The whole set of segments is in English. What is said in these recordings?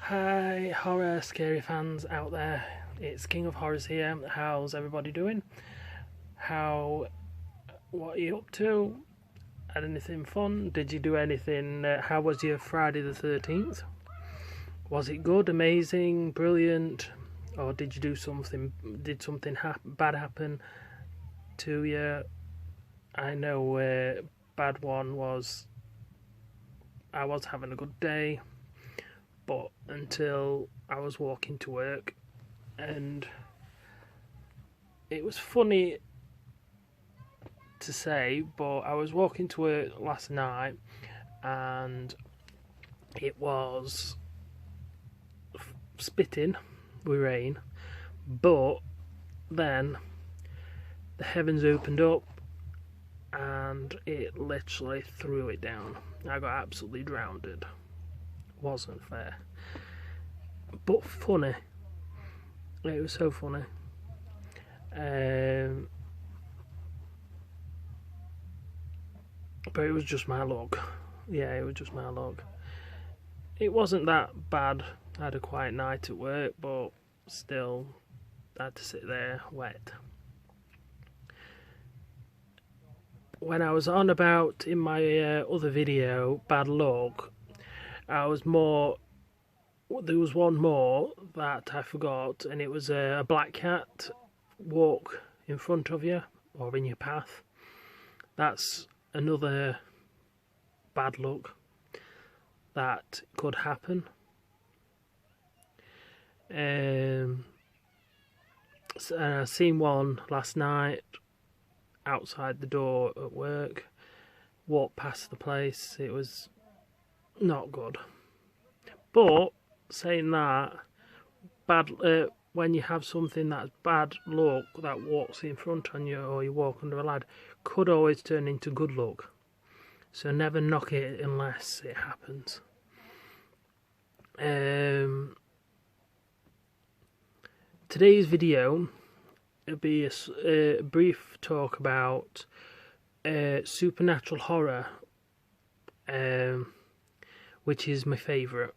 Hi, horror scary fans out there. It's King of Horrors here. How's everybody doing? What are you up to? Had anything fun? Did you do anything? How was your Friday the 13th? Was it good, amazing, brilliant? Or did you do something? Did something bad happen to you? I know bad one was I was having a good day, but until I was walking to work, and it was funny to say, but I was walking to work last night and it was spitting with rain, but then the heavens opened up and it literally threw it down. I got absolutely drowned. Wasn't fair, but funny. It was so funny. But it was just my luck. Yeah, it was just my luck. It wasn't that bad. I had a quiet night at work, but still, I had to sit there wet. When I was on about in my other video, bad luck, there was one more that I forgot, and it was a black cat walk in front of you or in your path. That's another bad luck that could happen. And I seen one last night outside the door at work. Walked past the place. It was not good. But saying that, when you have something that's bad luck that walks in front on you, or you walk under a ladder, could always turn into good luck. So never knock it unless it happens. Today's video will be a brief talk about supernatural horror, which is my favourite.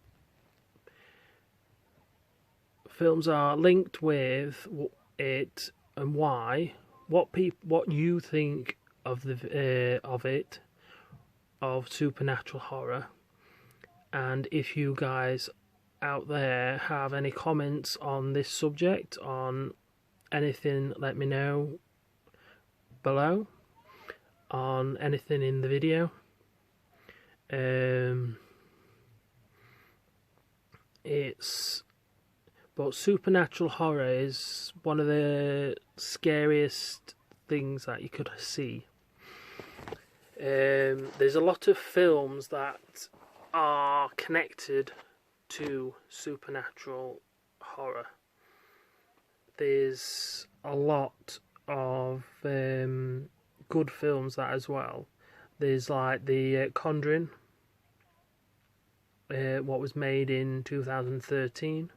Films are linked with it and why. What you think of of supernatural horror, and if you guys out there have any comments on this subject, on anything, let me know below on anything in the video. But supernatural horror is one of the scariest things that you could see. There's a lot of films that are connected to supernatural horror. There's a lot of good films that as well. There's like The Conjuring, what was made in 2013,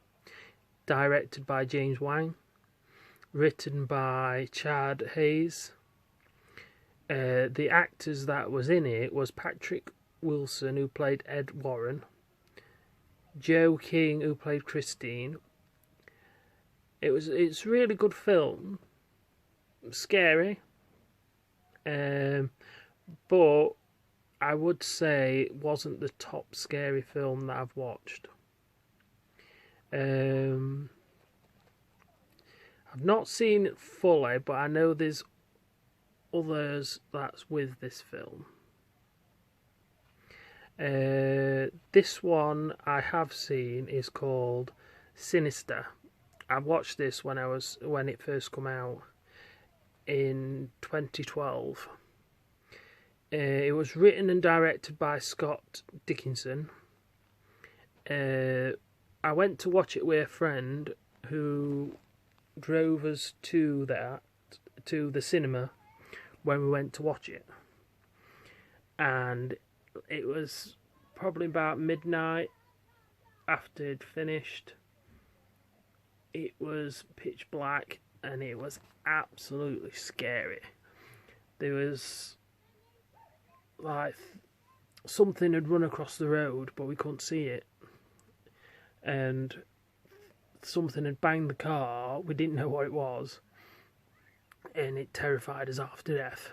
directed by James Wan, written by Chad Hayes. The actors that was in it was Patrick Wilson, who played Ed Warren, Joe King, who played Christine. It's a really good film, scary, but I would say it wasn't the top scary film that I've watched. I've not seen it fully, but I know there's others that's with this film. This one I have seen is called Sinister. I watched this when it first came out in 2012. It was written and directed by Scott Dickinson. I went to watch it with a friend who drove us to the cinema when we went to watch it, and it was probably about midnight after it finished. It was pitch black and it was absolutely scary. There was like something had run across the road, but we couldn't see it. and something had banged the car. We didn't know what it was, and it terrified us half to death.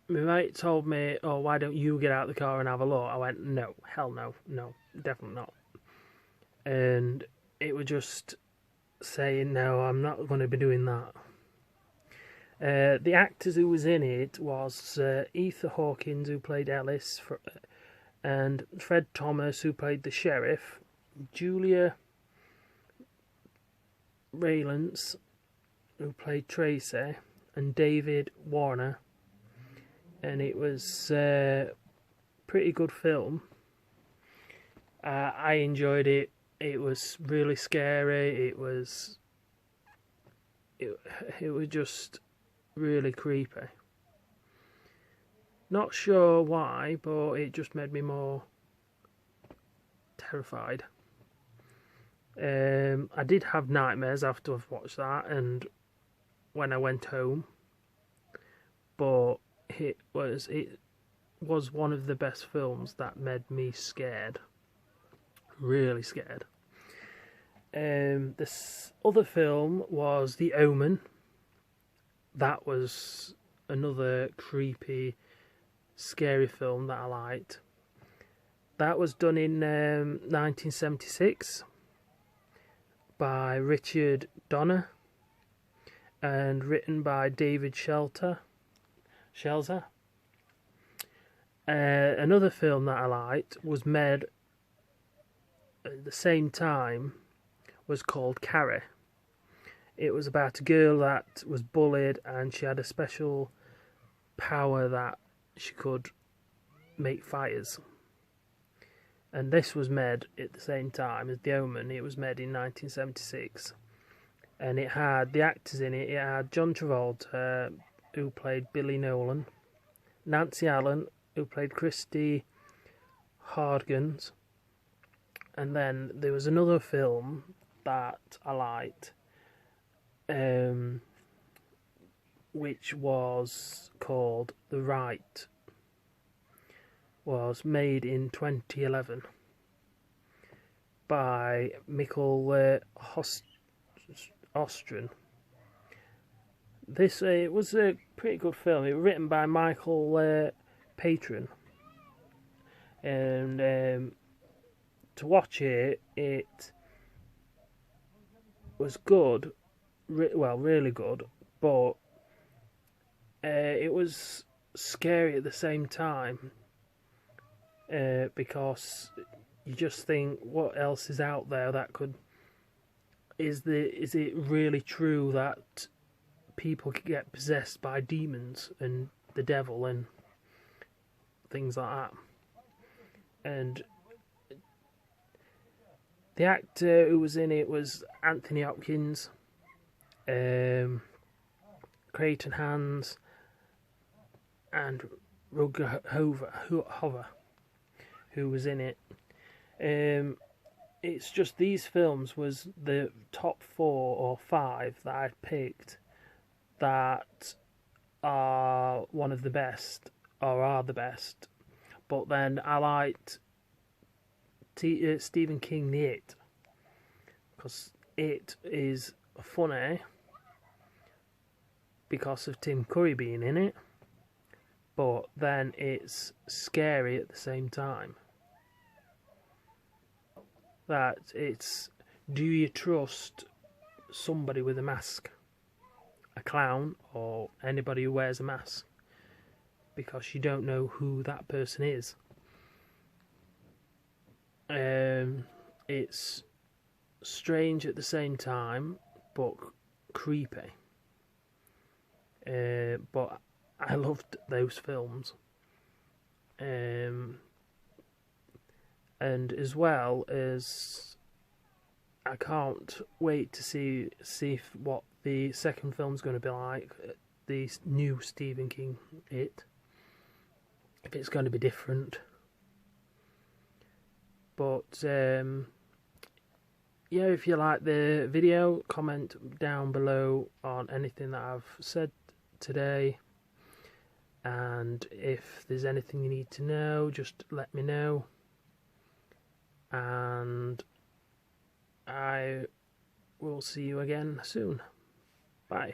My mate told me, "Oh, why don't you get out of the car and have a look?" I went, "No, hell no, no, definitely not." And it was just saying, "No, I'm not going to be doing that." The actors who was in it was Ethan Hawkins, who played Ellis, and Fred Thomas, who played the sheriff, Julia Raylands, who played Tracy, and David Warner. And it was a pretty good film. I enjoyed it. It was really scary. It was just really creepy. Not sure why, but it just made me more terrified. I did have nightmares after I've watched that, and when I went home, but it was one of the best films that made me scared, really scared. This other film was The Omen. That was another creepy, scary film that I liked. That was done in 1976 by Richard Donner and written by David Shelter. Another film that I liked was made at the same time, was called Carrie. It was about a girl that was bullied, and she had a special power that she could make fires. And this was made at the same time as The Omen. It was made in 1976. And it had the actors in it. It had John Travolta, who played Billy Nolan, Nancy Allen, who played Christy Hargens. And then there was another film that I liked, which was called The Right. Was made in 2011 by Mikkel Ostrom. It was a pretty good film. It was written by Michael Patron, and to watch it, it was good, really good, but it was scary at the same time, because you just think, what else is out there that could... Is it really true that people can get possessed by demons and the devil and things like that? And the actor who was in it was Anthony Hopkins, Creighton Hans, and Rutger Hauer, who was in it. It's just these films was the top 4 or 5 that I picked that are one of the best, or are the best. But then I liked Stephen King, The It, because it is funny because of Tim Curry being in it, but then it's scary at the same time. That it's, do you trust somebody with a mask, a clown, or anybody who wears a mask, because you don't know who that person is? It's strange at the same time, but creepy. But I loved those films. And as well as, I can't wait to see what the second film's going to be like, the new Stephen King It, if it's going to be different. But yeah, if you like the video, comment down below on anything that I've said today, and if there's anything you need to know, just let me know. and I will see you again soon. Bye.